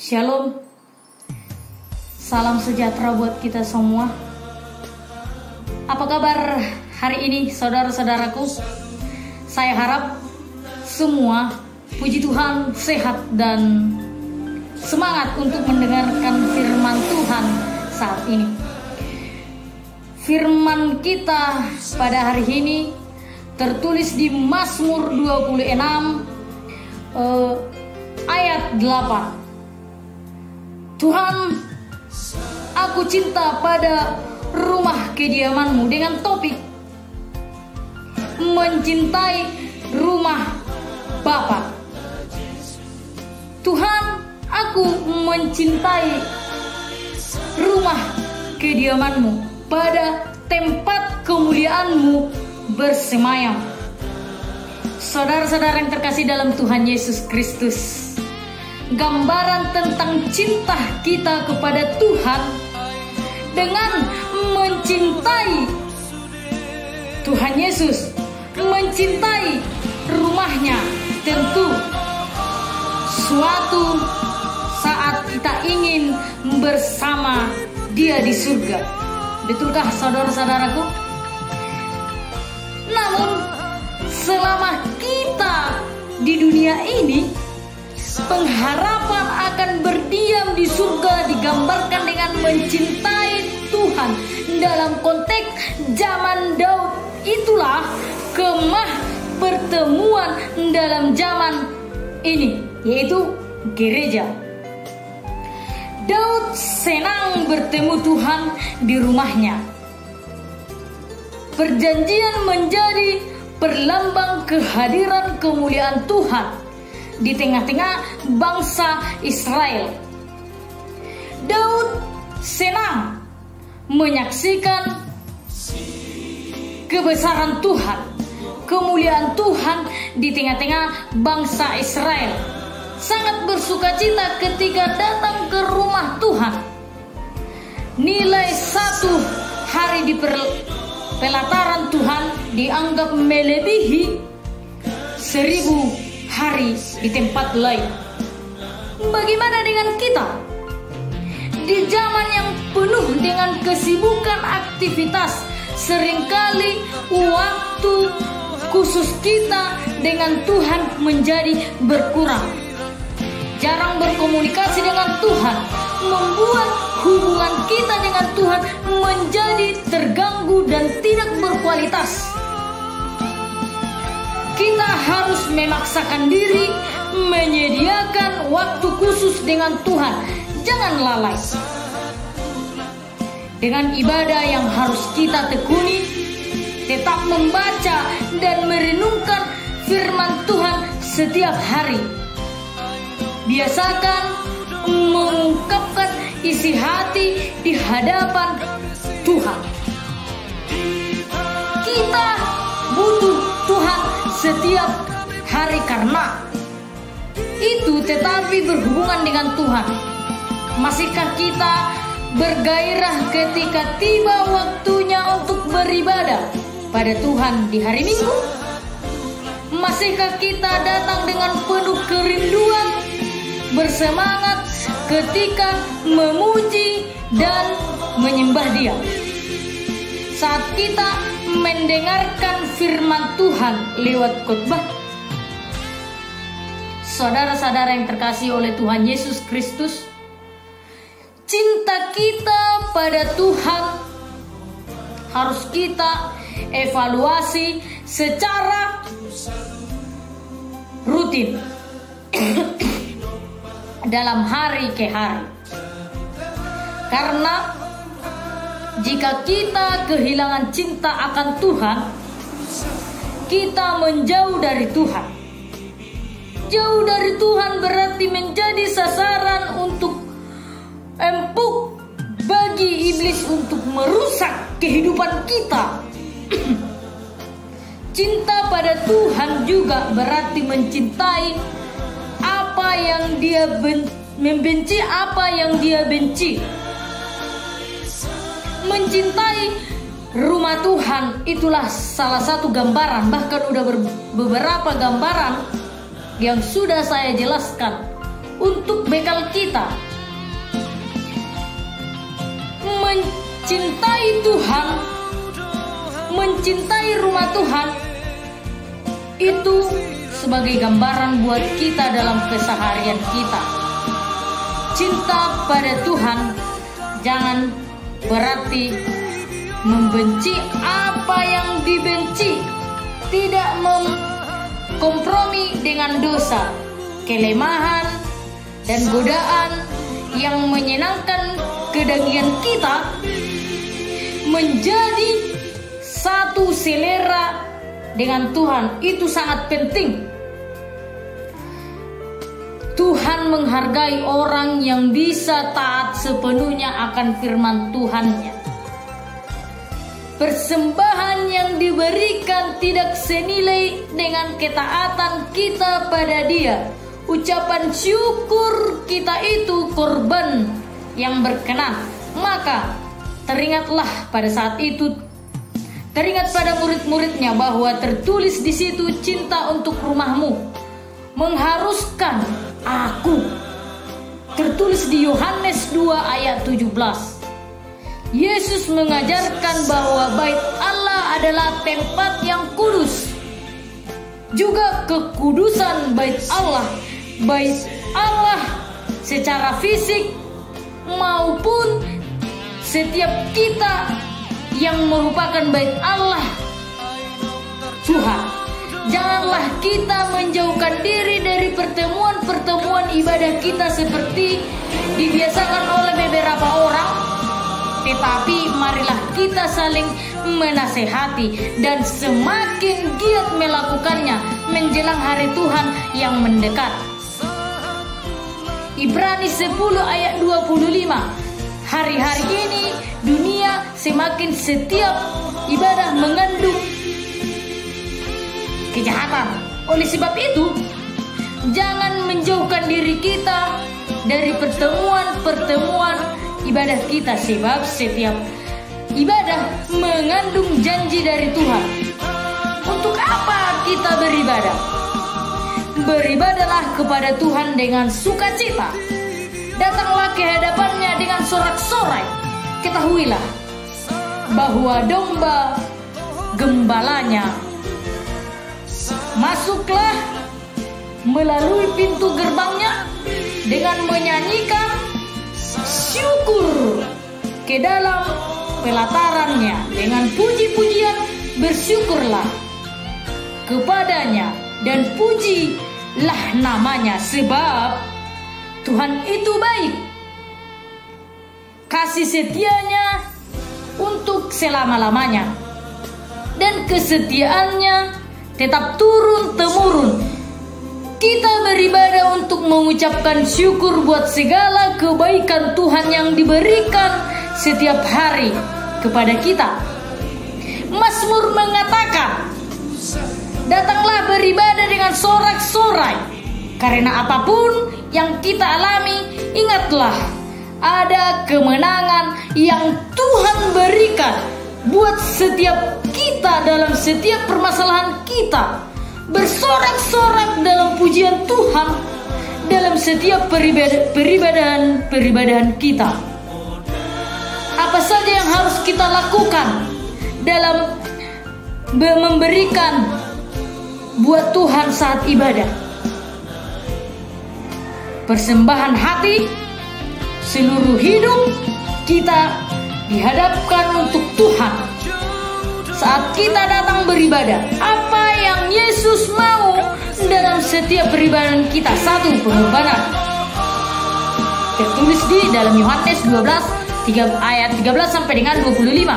Shalom. Salam sejahtera buat kita semua. Apa kabar hari ini saudara-saudaraku? Saya harap semua, puji Tuhan, sehat dan semangat untuk mendengarkan firman Tuhan saat ini. Firman kita pada hari ini tertulis di Mazmur 26 ayat 8. Tuhan, aku cinta pada rumah kediaman-Mu, dengan topik mencintai rumah Bapa. Tuhan, aku mencintai rumah kediaman-Mu, pada tempat kemuliaan-Mu bersemayam. Saudara-saudara yang terkasih dalam Tuhan Yesus Kristus, gambaran tentang cinta kita kepada Tuhan dengan mencintai Tuhan Yesus, mencintai rumahnya. Tentu suatu saat kita ingin bersama Dia di surga. Betulkah saudara-saudaraku? Namun selama kita di dunia ini, pengharapan akan berdiam di surga digambarkan dengan mencintai Tuhan. Dalam konteks zaman Daud itulah kemah pertemuan dalam zaman ini, yaitu gereja. Daud senang bertemu Tuhan di rumahnya. Perjanjian menjadi perlambang kehadiran kemuliaan Tuhan di tengah-tengah bangsa Israel. Daud senang menyaksikan kebesaran Tuhan, kemuliaan Tuhan di tengah-tengah bangsa Israel. Sangat bersukacita ketika datang ke rumah Tuhan. Nilai satu hari di pelataran Tuhan dianggap melebihi 1000 hari di tempat lain. Bagaimana dengan kita? Di zaman yang penuh dengan kesibukan aktivitas, seringkali waktu khusus kita dengan Tuhan menjadi berkurang. Jarang berkomunikasi dengan Tuhan, membuat hubungan kita dengan Tuhan menjadi terganggu dan tidak berkualitas. Kita harus memaksakan diri menyediakan waktu khusus dengan Tuhan. Jangan lalai dengan ibadah yang harus kita tekuni. Tetap membaca dan merenungkan firman Tuhan setiap hari. Biasakan mengungkapkan isi hati di hadapan Tuhan. Kita butuh Tuhan setiap hari karena itu, tetapi berhubungan dengan Tuhan. Masihkah kita bergairah ketika tiba waktunya untuk beribadah pada Tuhan di hari Minggu? Masihkah kita datang dengan penuh kerinduan, bersemangat ketika memuji dan menyembah Dia? Saat kita mendengarkan firman Tuhan lewat khotbah, saudara-saudara yang terkasih oleh Tuhan Yesus Kristus, cinta kita pada Tuhan harus kita evaluasi secara rutin dalam hari ke hari. Karena jika kita kehilangan cinta akan Tuhan, kita menjauh dari Tuhan. Jauh dari Tuhan berarti menjadi sasaran untuk empuk bagi iblis untuk merusak kehidupan kita. Cinta pada Tuhan juga berarti mencintai apa yang Dia membenci apa yang Dia benci. Mencintai rumah Tuhan itulah salah satu gambaran, bahkan udah beberapa gambaran yang sudah saya jelaskan untuk bekal kita. Mencintai Tuhan, mencintai rumah Tuhan, itu sebagai gambaran buat kita dalam keseharian kita. Cinta pada Tuhan jangan berarti membenci apa yang dibenci, tidak kompromi dengan dosa, kelemahan, dan godaan yang menyenangkan kedagingan kita, menjadi satu selera dengan Tuhan. Itu sangat penting. Tuhan menghargai orang yang bisa taat sepenuhnya akan firman Tuhan-Nya. Persembahan yang diberikan tidak senilai dengan ketaatan kita pada Dia. Ucapan syukur kita itu korban yang berkenan. Maka teringatlah pada saat itu, teringat pada murid-muridnya bahwa tertulis di situ, cinta untuk rumahmu mengharuskan aku. Tertulis di Yohanes 2 ayat 17. Yesus mengajarkan bahwa bait Allah adalah tempat yang kudus. Juga kekudusan bait Allah secara fisik maupun setiap kita yang merupakan bait Allah Tuhan. Janganlah kita menjauhkan diri dari pertemuan-pertemuan ibadah kita seperti dibiasakan oleh beberapa orang, tetapi marilah kita saling menasehati dan semakin giat melakukannya menjelang hari Tuhan yang mendekat. Ibrani 10 ayat 25. Hari-hari ini dunia semakin setiap ibadah mengandung kejahatan. Oleh sebab itu, jangan menjauhkan diri kita dari pertemuan-pertemuan ibadah kita, sebab setiap ibadah mengandung janji dari Tuhan. Untuk apa kita beribadah? Beribadahlah kepada Tuhan dengan sukacita. Datanglah ke hadapannya dengan sorak-sorai. Ketahuilah bahwa domba gembalanya. Masuklah melalui pintu gerbangnya dengan menyanyikan syukur ke dalam pelatarannya. Dengan puji-pujian bersyukurlah kepadanya dan pujilah namanya, sebab Tuhan itu baik. Kasih setianya untuk selama-lamanya, dan kesetiaannya tetap turun-temurun. Kita beribadah untuk mengucapkan syukur buat segala kebaikan Tuhan yang diberikan setiap hari kepada kita. Mazmur mengatakan, datanglah beribadah dengan sorak-sorai. Karena apapun yang kita alami, ingatlah ada kemenangan yang Tuhan berikan buat setiap kita dalam setiap permasalahan kita. Bersorak-sorak dalam pujian Tuhan dalam setiap peribadahan kita. Apa saja yang harus kita lakukan dalam memberikan buat Tuhan saat ibadah? Persembahan hati, seluruh hidup kita dihadapkan untuk Tuhan. Saat kita datang beribadah, apa yang Yesus mau dalam setiap peribadahan kita? Satu, pengorbanan. Tertulis di dalam Yohanes 12 ayat 13 sampai dengan 25.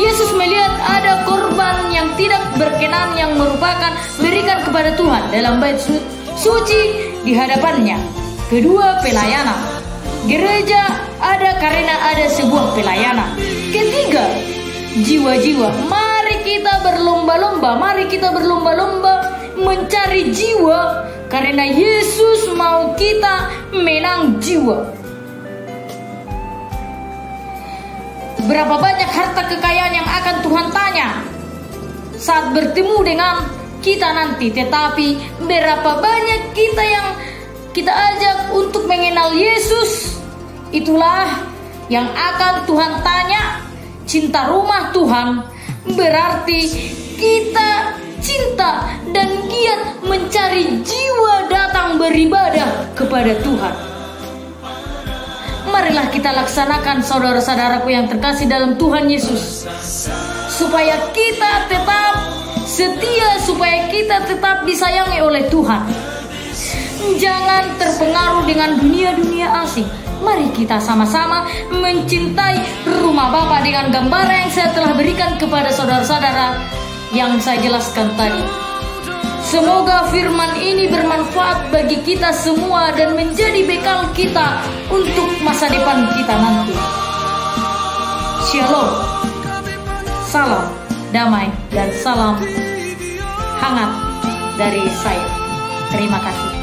Yesus melihat ada korban yang tidak berkenan yang merupakan berikan kepada Tuhan dalam bait suci di hadapannya. Kedua, pelayanan. Gereja ada karena ada sebuah pelayanan. Ketiga, jiwa-jiwa. Mari kita berlomba-lomba mencari jiwa, karena Yesus mau kita menang jiwa. Berapa banyak harta kekayaan yang akan Tuhan tanya saat bertemu dengan kita nanti, tetapi berapa banyak kita yang kita ajak mengenal Yesus, itulah yang akan Tuhan tanya. Cinta rumah Tuhan berarti kita cinta dan giat mencari jiwa datang beribadah kepada Tuhan. Marilah kita laksanakan, saudara-saudaraku yang terkasih dalam Tuhan Yesus, supaya kita tetap setia, supaya kita tetap disayangi oleh Tuhan. Jangan terpengaruh dengan dunia-dunia asing. Mari kita sama-sama mencintai rumah Bapa dengan gambaran yang saya telah berikan kepada saudara-saudara yang saya jelaskan tadi. Semoga firman ini bermanfaat bagi kita semua dan menjadi bekal kita untuk masa depan kita nanti. Shalom, salam damai dan salam hangat dari saya. Terima kasih.